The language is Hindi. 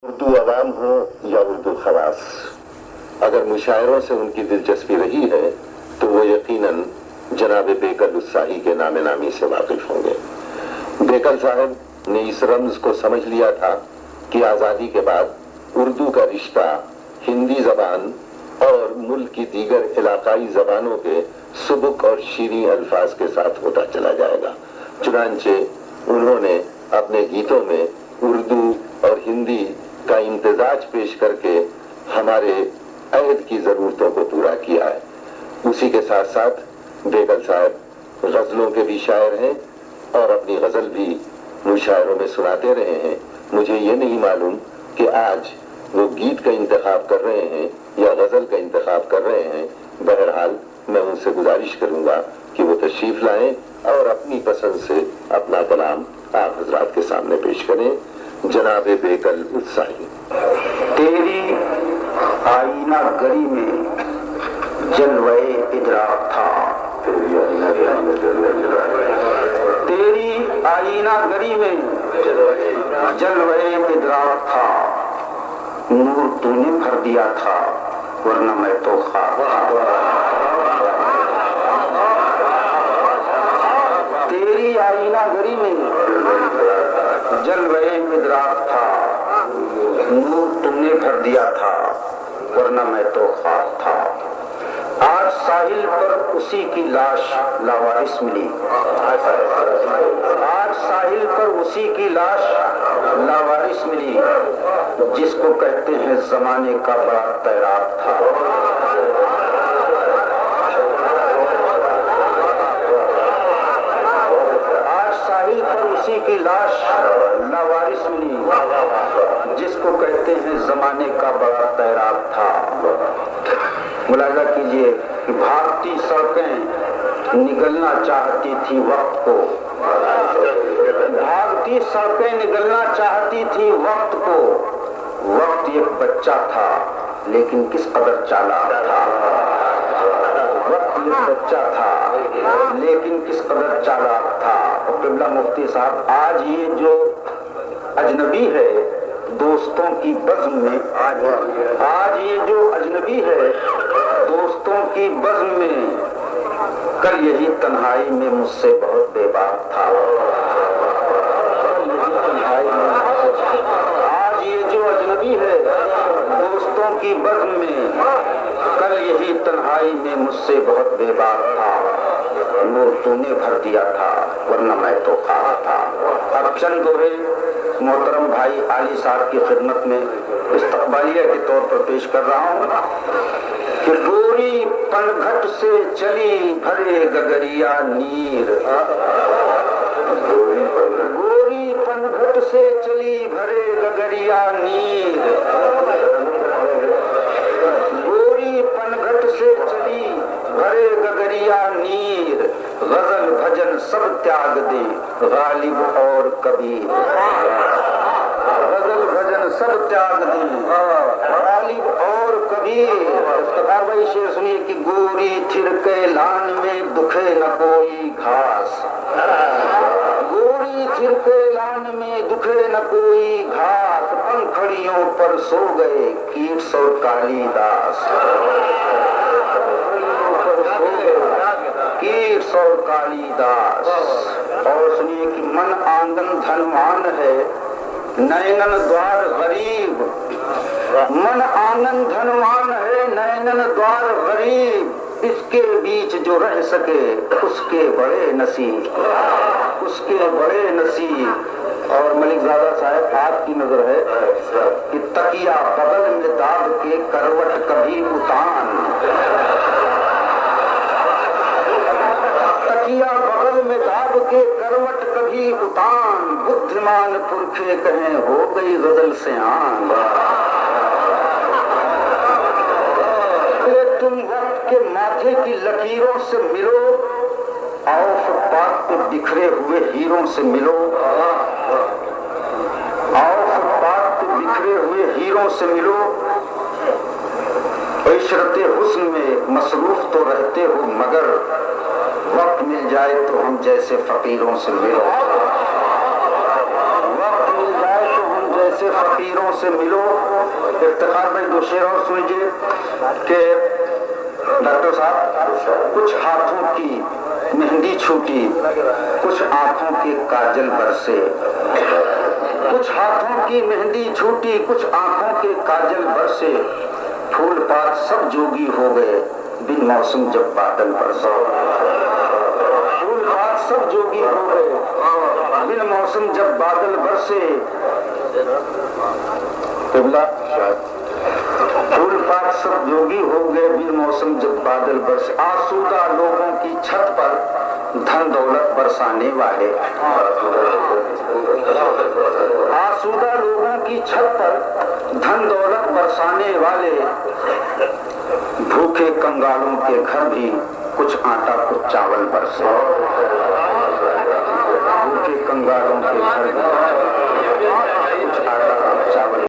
उर्दू अवाम हो या उर्दू खवास, अगर मुशायरों से उनकी दिलचस्पी रही है तो वो यकीनन जनाब बेकल उत्साही के नामे नामी से वाकिफ होंगे। बेकल साहब ने इस रम्ज को समझ लिया था कि आज़ादी के बाद उर्दू का रिश्ता हिंदी जबान और मुल्क की दीगर इलाकाई जबानों के सुबुक और शीरी अल्फाज के साथ होता चला जाएगा। चुनांचे उन्होंने अपने गीतों में उर्दू और हिंदी का इम्तिजाज पेश करके हमारे अहद की जरूरतों को पूरा किया है। उसी के साथ साथ बेकल साहब गजलों के भी शायर हैं और अपनी गजल भी मुशायरों में सुनाते रहे हैं। मुझे ये नहीं मालूम कि आज वो गीत का इंतखाब कर रहे हैं या गजल का इंतखाब कर रहे हैं। बहरहाल मैं उनसे गुजारिश करूंगा कि वो तशरीफ लाएं और अपनी पसंद से अपना कलाम आप हजरात के सामने पेश करें। जनाब बेकल उत्साही। तेरी आईना गरी में जलवे इदराक था, तेरी आईना गरी में जलवे इदराक था, नूर तूने भर दिया था वरना मैं तो खाक था। तेरी आईना गरी में जलवे इदराक था, नूर तुमने भर दिया था वरना मैं तो खाक था। आज साहिल पर उसी की लाश लावारिस मिली, आज साहिल पर उसी की लाश लावारिस मिली, जिसको कहते हैं जमाने का बड़ा तैराक था। आज साहिल पर उसी की लाश लावारिस मिली, जिसको कहते हैं जमाने का बड़ा तैराक था। मुलाजा कीजिए कि भागती सड़कें निगलना चाहती थी वक्त को, भागती सड़कें निगलना चाहती थी वक्त को। वक्त एक बच्चा था लेकिन किस कदर चालाक था, वक्त एक बच्चा था लेकिन किस कदर चालाक था। और क़िबला मुफ्ती साहब, आज ये जो अजनबी है दोस्तों की बज़्म में, आज ये जो अजनबी है दोस्तों की बज़्म में, कल यही तन्हाई में मुझसे बहुत बेबाक था। आज ये जो अजनबी है दोस्तों की बज़्म में, कल यही तन्हाई में मुझसे बहुत बेबाक था। नूर तूने भर दिया था वरना मैं तो खाक था। अब चंद दोहे मोहतरम भाई आली साहब की खिदमत में इस्तकबालिया के तौर पर पेश कर रहा हूँ कि गोरी पनघट से चली भरे गगरिया नीर, गोरी पनघट से चली भरे गगरिया नीर, गोरी पनघट से चली भरे गगरिया नीर, गजल भजन सब त्याग दे गालिब और कबीर, गजल भजन सब त्याग दे गालिब और कबीर। भाई शेर सुनिए कि गोरी थिरके लान में दुखे न कोई घास, गोरी थिरके लान में दुखे न कोई घास, पंखड़ियों पर सो गए कीट और कालीदास, कीट और कालीदास। और सुनिए कि मन आंगन धनवान है नैनन द्वार गरीब, मन आंगन धनवान है नैनन द्वार गरीब, इसके बीच जो रह सके उसके बड़े नसीब, उसके बड़े नसीब। और मलिक ज़ादा साहब, आपकी नजर है कि तकिया बगल में दाब के करवट कभी उतान, तकिया बगल में दाब के करवट कभी उतान, बुद्धिमान पुरखे कहें हो गई गजल से आन। तुम वक्त के माथे की लकीरों से मिलो, आओ फुटपाथ पे बिखरे हुए हीरों से मिलो, आओ फुटपाथ पे बिखरे हुए हीरों से मिलो। इशरते हुस्न में मसरूफ तो रहते हो मगर वक्त मिल जाए तो हम जैसे फकीरों से मिलो, वक्त मिल जाए तो हम जैसे से फकीरों से मिलो। इफ्तिखार भाई दो शेर और सुनिए कि डॉक्टर साहब, कुछ हाथों की मेहंदी छूटी, कुछ आंखों के काजल बरसे। कुछ हाथों की मेहंदी छूटी, कुछ आंखों के काजल बरसे। फूल पात सब जोगी हो गए बिन मौसम जब बादल बरसे। फूल पात सब जोगी हो गए बिन मौसम जब बादल बरसे। फूल पात सब जोगी हो गए बिन मौसम जब बादल बरसे। आसूदा लोगों की छत पर धन दौलत बरसाने वाले। आसूदा लोगों की छत पर धन दौलत बरसाने वाले। भूखे कंगालों के घर भी कुछ आटा कुछ चावल बरसे। भूखे कंगालों के घर भी